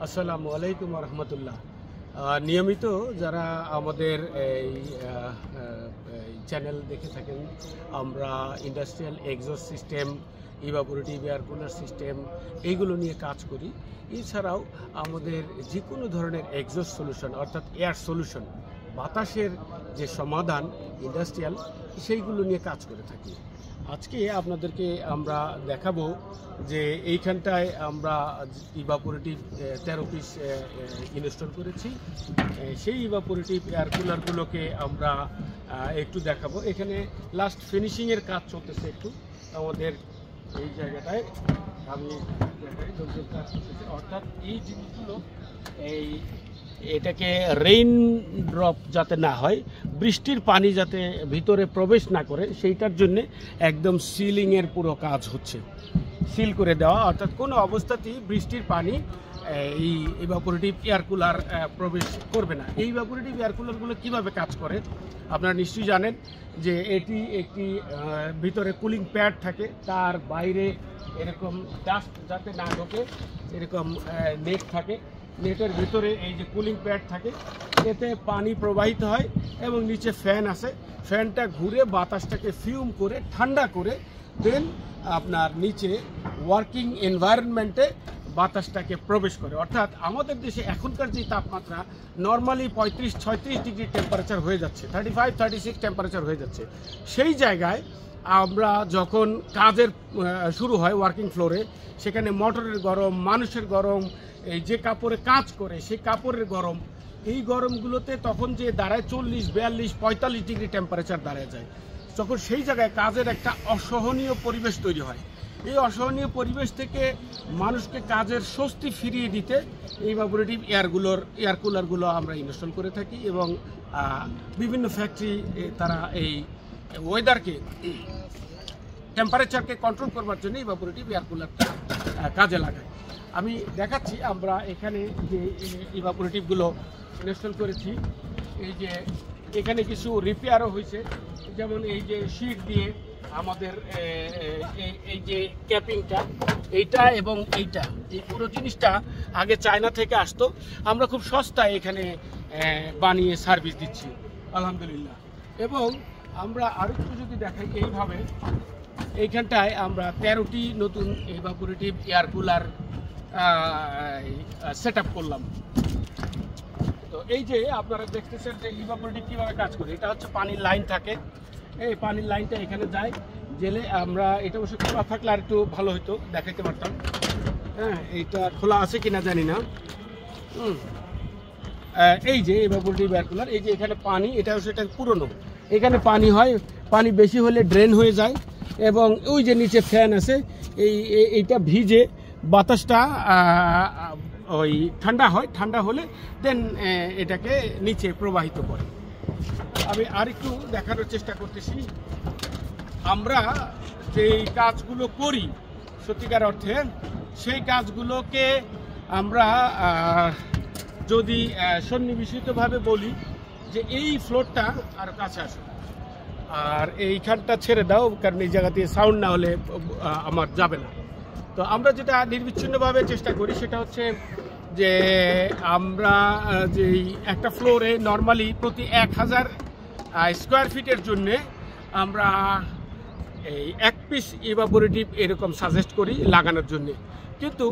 আসসালামু আলাইকুম রহমতুল্লাহ। নিয়মিত যারা আমাদের এই চ্যানেল দেখে থাকেন, আমরা industrial exhaust system, evaporative air cooler system এইগুলো নিয়ে কাজ করি। এছাড়াও আমাদের যে কোনো ধরনের এক্সস্ট সলিউশন অর্থাৎ এয়ার সলিউশন, বাতাসের যে সমাধান ইন্ডাস্ট্রিয়াল, সেইগুলো নিয়ে কাজ করে থাকি। আজকে আপনাদেরকে আমরা দেখাবো যে এইখানটায় আমরা ইভাপোরেটিভ 13 পিস ইনস্টল করেছি। সেই ইভাপোরেটিভ এয়ার কুলারগুলোকে আমরা একটু দেখাবো। এখানে লাস্ট ফিনিশিংয়ের কাজ চলতেছে একটু আমাদের এই জায়গাটায়। আমি দেখাই কাজ চলতেছে, অর্থাৎ এই জিনিসগুলো এটাকে রেইন ড্রপ যাতে না হয়, বৃষ্টির পানি যাতে ভিতরে প্রবেশ না করে, সেইটার জন্যে একদম সিলিংয়ের পুরো কাজ হচ্ছে। সিল করে দেওয়া, অর্থাৎ কোনো অবস্থাতেই বৃষ্টির পানি এই ইভাপোরেটিভ এয়ার কুলার প্রবেশ করবে না। এই ইভাপোরেটিভ এয়ার কুলারগুলো কীভাবে কাজ করে আপনারা নিশ্চয়ই জানেন যে এটি একটি ভিতরে কুলিং প্যাড থাকে, তার বাইরে এরকম ডাস্ট যাতে না ঢোকে এরকম নেট থাকে। নেটের ভিতরে এই যে কুলিং প্যাড থাকে, এতে পানি প্রবাহিত হয় এবং নিচে ফ্যান আছে। ফ্যানটা ঘুরে বাতাসটাকে ফিউম করে ঠান্ডা করে দেন আপনার নিচে ওয়ার্কিং এনভায়রনমেন্টে বাতাসটাকে প্রবেশ করে। অর্থাৎ আমাদের দেশে এখনকার যে তাপমাত্রা নর্মালি 35-36 ডিগ্রি টেম্পারেচার হয়ে যাচ্ছে, 35-36 টেম্পারেচার হয়ে যাচ্ছে। সেই জায়গায় আমরা যখন কাজের শুরু হয় ওয়ার্কিং ফ্লোরে, সেখানে মোটরের গরম, মানুষের গরম, এই যে কাপড়ে কাজ করে সেই কাপড়ের গরম, এই গরমগুলোতে তখন যে দাঁড়ায় 40, 42, 45 ডিগ্রি টেম্পারেচার দাঁড়ায় যায়। তখন সেই জায়গায় কাজের একটা অসহনীয় পরিবেশ তৈরি হয়। এই অসহনীয় পরিবেশ থেকে মানুষকে কাজের স্বস্তি ফিরিয়ে দিতে এই ইভাপোরেটিভ এয়ার কুলারগুলো আমরা ইনস্টল করে থাকি এবং বিভিন্ন ফ্যাক্টরি তারা এই ওয়েদারকে, টেম্পারেচারকে কন্ট্রোল করবার জন্য ইভাপোরেটিভ এয়ার কুলারটা কাজে লাগায়। আমি দেখাচ্ছি আমরা এখানে যে ইভাপোরেটিভগুলো ইনস্টল করেছি। এই যে এখানে কিছু রিপেয়ারও হয়েছে, যেমন এই যে শীট দিয়ে আমাদের এই যে ক্যাপিংটা, এইটা এবং এইটা, এই পুরো জিনিসটা আগে চায়না থেকে আসতো। আমরা খুব সস্তায় এখানে বানিয়ে সার্ভিস দিচ্ছি আলহামদুলিল্লাহ। এবং আমরা আরেকটু যদি দেখাই, এইভাবে এইখানটায় আমরা 13টি নতুন evaporative air cooler set up করলাম। তো এই যে আপনারা দেখতেছেন যে ইভাপোরেটিভ কীভাবে কাজ করে, এটা হচ্ছে পানির লাইন থাকে, এই পানির লাইনটা এখানে যায় জেলে। আমরা এটা অবশ্য খোলা থাকলে আর একটু ভালো হতো, দেখাইতে পারতাম। হ্যাঁ, এইটা খোলা আছে কিনা জানি না। এই যে ইভাপোরেটিভ এয়ার কুলার, এই যে এখানে পানি, এটা সেটা পুরনো, এখানে পানি হয়, পানি বেশি হলে ড্রেন হয়ে যায় এবং ওই যে নিচে ফ্যান আছে, এইটা ভিজে বাতাসটা ওই ঠান্ডা হয়, ঠান্ডা হলে দেন এটাকে নিচে প্রবাহিত করে। আমি আরেকটু দেখানোর চেষ্টা করতেছি, আমরা যেই কাজগুলো করি সত্যিকার অর্থে, সেই কাজগুলোকে আমরা যদি সন্নিবেশিতভাবে বলি যে এই ফ্লোরটা আর কাছে আসো, আর এইখানটা ছেড়ে দাও, কারণ এই জায়গাতে সাউন্ড না হলে আমার যাবে না। তো আমরা যেটা নির্বিচ্ছিন্নভাবে চেষ্টা করি সেটা হচ্ছে যে আমরা যে একটা ফ্লোরে নর্মালি প্রতি 1000 স্কোয়ার ফিটের জন্যে আমরা এই 1 পিস ইভাপোরেটিভ এরকম সাজেস্ট করি লাগানোর জন্যে। কিন্তু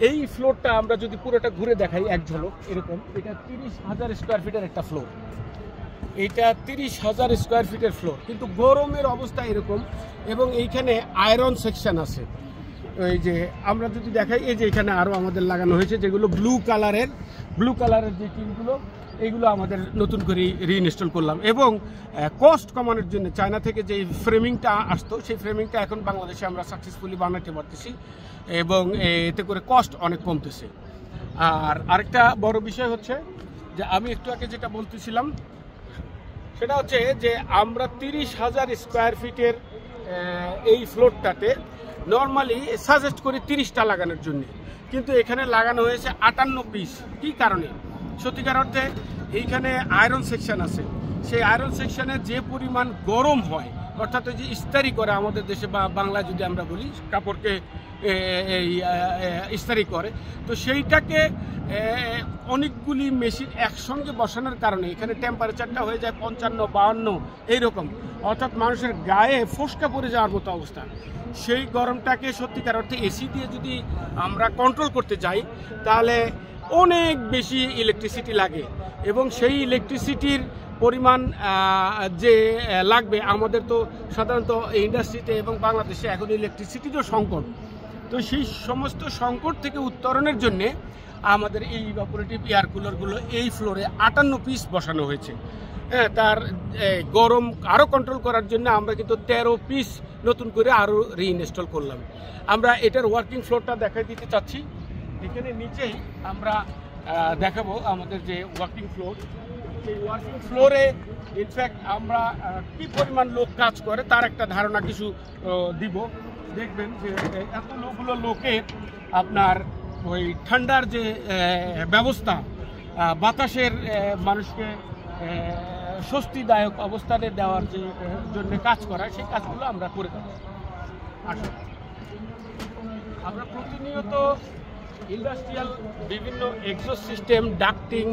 এই ফ্লোরটা আমরা যদি পুরোটা ঘুরে দেখাই এক ঝলক, এরকম এটা 30,000 স্কোয়ার ফিটের একটা ফ্লোর, এইটা 30,000 স্কোয়ার ফিটের ফ্লোর, কিন্তু গরমের অবস্থা এরকম। এবং এইখানে আয়রন সেকশন আছে। এই যে আমরা যদি দেখাই, এই যে এখানে আরও আমাদের লাগানো হয়েছে যেগুলো ব্লু কালারের যে টিনগুলো, এইগুলো আমাদের নতুন করে রিইনস্টল করলাম। এবং কস্ট কমানোর জন্য চায়না থেকে যে ফ্রেমিংটা আসতো, সেই ফ্রেমিংটা এখন বাংলাদেশে আমরা সাকসেসফুলি বানাতে পারতেছি এবং এতে করে কস্ট অনেক কমতেছে। আর আরেকটা বড় বিষয় হচ্ছে যে আমি একটু আগে যেটা বলতেছিলাম সেটা হচ্ছে যে আমরা 30,000 স্কোয়ার ফিটের এই ফ্লোরটাতে নর্মালি সাজেস্ট করি 30টা লাগানোর জন্য, কিন্তু এখানে লাগানো হয়েছে 58 পিস। কী কারণে? সত্যিকার অর্থে এইখানে আয়রন সেকশন আছে, সেই আয়রন সেকশনে যে পরিমাণ গরম হয়, অর্থাৎ ওই যে ইস্তারি করে আমাদের দেশে বা বাংলায় যদি আমরা বলি, কাপড়কে এই ইস্তারি করে। তো সেইটাকে অনেকগুলি মেশিন একসঙ্গে বসানোর কারণে এখানে টেম্পারেচারটা হয়ে যায় 55-52 এইরকম, অর্থাৎ মানুষের গায়ে ফোসকা পড়ে যাওয়ার মতো অবস্থা। সেই গরমটাকে সত্যিকার অর্থে এসি দিয়ে যদি আমরা কন্ট্রোল করতে যাই তাহলে অনেক বেশি ইলেকট্রিসিটি লাগে, এবং সেই ইলেকট্রিসিটির পরিমাণ যে লাগবে, আমাদের তো সাধারণত ইন্ডাস্ট্রিতে এবং বাংলাদেশে এখন ইলেকট্রিসিটিরও সংকট। তো সেই সমস্ত সংকট থেকে উত্তরণের জন্যে আমাদের এই ইভাপোরেটিভ এয়ার কুলারগুলো এই ফ্লোরে 58 পিস বসানো হয়েছে। হ্যাঁ, তার গরম আরও কন্ট্রোল করার জন্য আমরা কিন্তু 13 পিস নতুন করে আরও রিইনস্টল করলাম। আমরা এটার ওয়ার্কিং ফ্লোরটা দেখাই দিতে চাচ্ছি। এখানে নিচেই আমরা দেখাবো আমাদের যে ওয়ার্কিং ফ্লোর। এই ওয়ার্কিং ফ্লোরে ইনফ্যাক্ট আমরা কি পরিমাণ লোক কাজ করে তার একটা ধারণা কিছু দিব। দেখবেন যে এতগুলো লোকের আপনার ওই ঠান্ডার যে ব্যবস্থা, বাতাসের মানুষকে স্বস্তিদায়ক অবস্থানে দেওয়ার যে জন্য কাজ করা, সেই কাজগুলো আমরা করে থাকি। আমরা প্রতিনিয়ত ইন্ডাস্ট্রিয়াল বিভিন্ন এক্সস্ট সিস্টেম, ডাক্টিং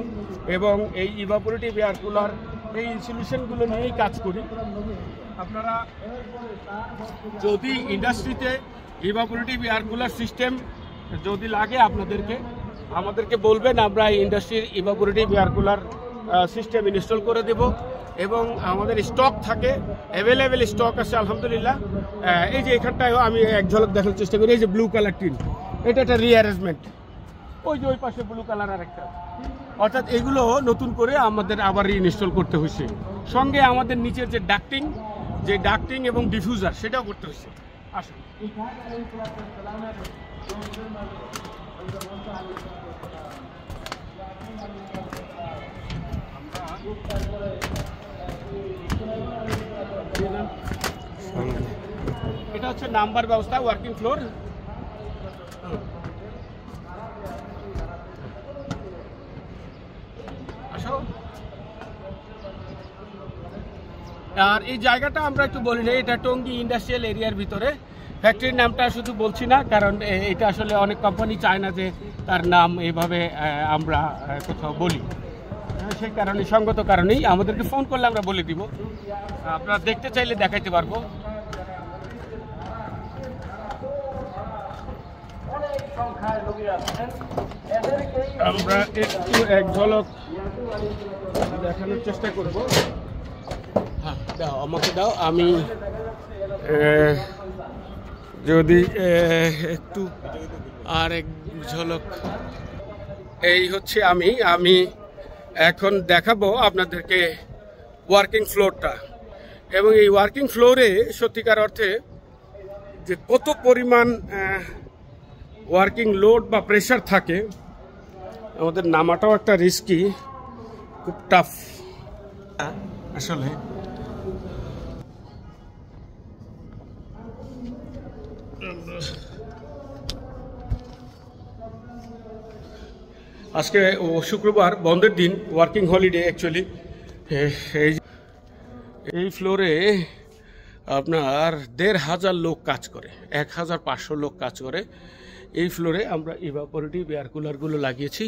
এবং এই ইভাপোরেটিভ এয়ার কুলার এই সলিউশনগুলো নিয়েই কাজ করি। আপনারা যদি ইন্ডাস্ট্রিতে ইভাপোরেটিভ এয়ার কুলার সিস্টেম যদি লাগে আমাদেরকে বলবেন, আমরা ইন্ডাস্ট্রির evaporative air cooler system install করে দেব, এবং আমাদের স্টক থাকে, অ্যাভেলেবেল স্টক আছে আলহামদুলিল্লাহ। এই যে এখানটায় আমি এক ঝলক দেখার চেষ্টা করি। এই যে ব্লু কালার টিন, এটা একটা রিঅ্যারেঞ্জমেন্ট। ওই যে ওই পাশে ব্লু কালার আর একটা, অর্থাৎ এগুলো নতুন করে আমাদের আবার রিইনস্টল করতে হয়েছে। সঙ্গে আমাদের নিচের যে ডাক্টিং এবং ডিফিউজার সেটাও করতে হয়েছে। আসুন। এটা হচ্ছে নাম্বার ব্যবস্থা, ওয়ার্কিং ফ্লোর। আর এই জায়গাটা আমরা একটু বলি না, এটা টঙ্গী ইন্ডাস্ট্রিয়াল এরিয়ার ভিতরে। ফ্যাক্টরির নামটা শুধু বলছি না, কারণ এটা আসলে অনেক কোম্পানি চায় না যে তার নাম এইভাবে আমরা কোথাও বলি। সেই কারণে, সঙ্গত কারণেই আমাদেরকে ফোন করলে আমরা বলে দিব। আপনারা দেখতে চাইলে দেখাইতে পারবো। আমরা একটু এক ঝলক দেখানোর চেষ্টা করব। হ্যাঁ, দাও, আমাকে দাও। আমি যদি একটু আর এক ঝলক, এই হচ্ছে আমি এখন দেখাবো আপনাদেরকে ওয়ার্কিং ফ্লোরটা। এবং এই ওয়ার্কিং ফ্লোরে সত্যিকার অর্থে যে কত পরিমাণ ওয়ার্কিং লোড বা প্রেশার থাকে, আমাদের নামাটাও একটা রিস্কি, খুব টাফ আসলে। আজকে শুক্রবার, বন্ধের দিন, ওয়ার্কিং হলিডে অ্যাকচুয়ালি। এই ফ্লোরে আপনার 1500 লোক কাজ করে, 1500 লোক কাজ করে এই ফ্লোরে। আমরা ইভাপোরেটিভ এয়ার কুলারগুলো লাগিয়েছি।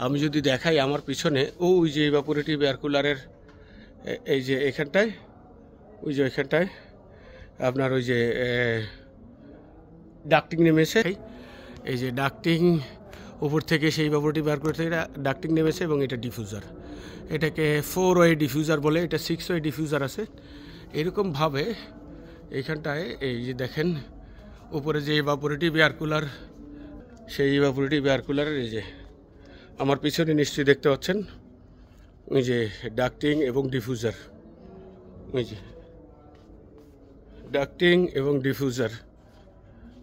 আমি যদি দেখাই আমার পিছনে, ওই যে ইভাপোরেটিভ এয়ার কুলারের এই যে এখানটায়, ওই যে এখানটায় আপনার ওই যে ডাক্টিং নেমেছে, এই যে ডাক্টিং উপর থেকে সেই ইভাপোরেটিভ এয়ার কুলার থেকে ডাক্টিং নেমেছে, এবং এটা ডিফিউজার। এটাকে 4 ওয়ে ডিফিউজার বলে, এটা 6 ওয়ে ডিফিউজার আছে। এরকমভাবে এইখানটায় এই যে দেখেন উপরে যে ইভাপোরেটিভ এয়ার কুলার, সেই ইভাপোরেটিভ এয়ার কুলারের এই যে আমার পিছনে নিশ্চয়ই দেখতে পাচ্ছেন, ওই যে ডাক্টিং এবং ডিফিউজার, ওই যে ডাক্টিং এবং ডিফিউজার,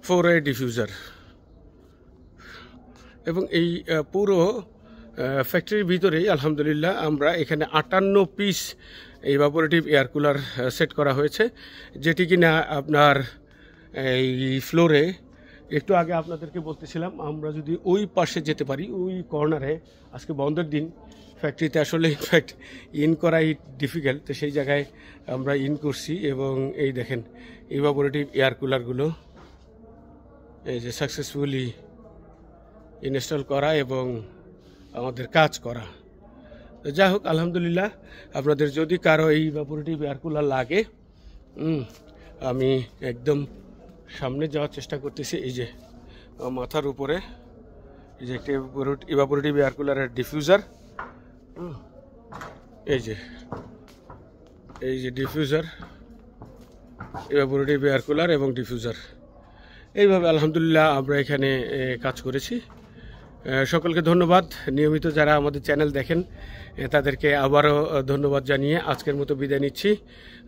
4 ওয়ে ডিফিউজার। এবং এই পুরো ফ্যাক্টরির ভিতরেই আলহামদুলিল্লাহ আমরা এখানে 58 piece evaporative air cooler set করা হয়েছে, যেটি কিনা আপনার এই ফ্লোরে একটু আগে আপনাদেরকে বলতেছিলাম, আমরা যদি ওই পাশে যেতে পারি, ওই কর্নারে, আজকে বন্ধের দিন, ফ্যাক্টরিতে আসলে ইনফ্যাক্ট ইন করাই ডিফিকাল্ট, তো সেই জায়গায় আমরা ইন করছি। এবং এই দেখেন ইভাপোরেটিভ এয়ার কুলারগুলো এই যে সাকসেসফুলি ইনস্টল করা এবং আমাদের কাজ করা। তো যাই হোক, আলহামদুলিল্লাহ, আপনাদের যদি কারো এই ইভাপোরেটিভ এয়ার কুলার লাগে, আমি একদম সামনে যাওয়ার চেষ্টা করতেছি। এই যে মাথার উপরে এই যে একটা ইভাপোরেটিভ এয়ার কুলারের ডিফিউজার, এই যে ডিফিউজার, ইভাপোরেটিভ এয়ার কুলার এবং ডিফিউজার, এইভাবে আলহামদুলিল্লাহ আমরা এখানে কাজ করেছি। সকলকে ধন্যবাদ। নিয়মিত যারা আমাদের চ্যানেল দেখেন তাদেরকে আবারও ধন্যবাদ জানিয়ে আজকের মতো বিদায় নিচ্ছি।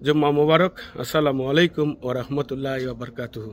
জুম্মা মোবারক। আসসালামু আলাইকুম ওয়া রাহমাতুল্লাহি ওয়া বারাকাতুহু।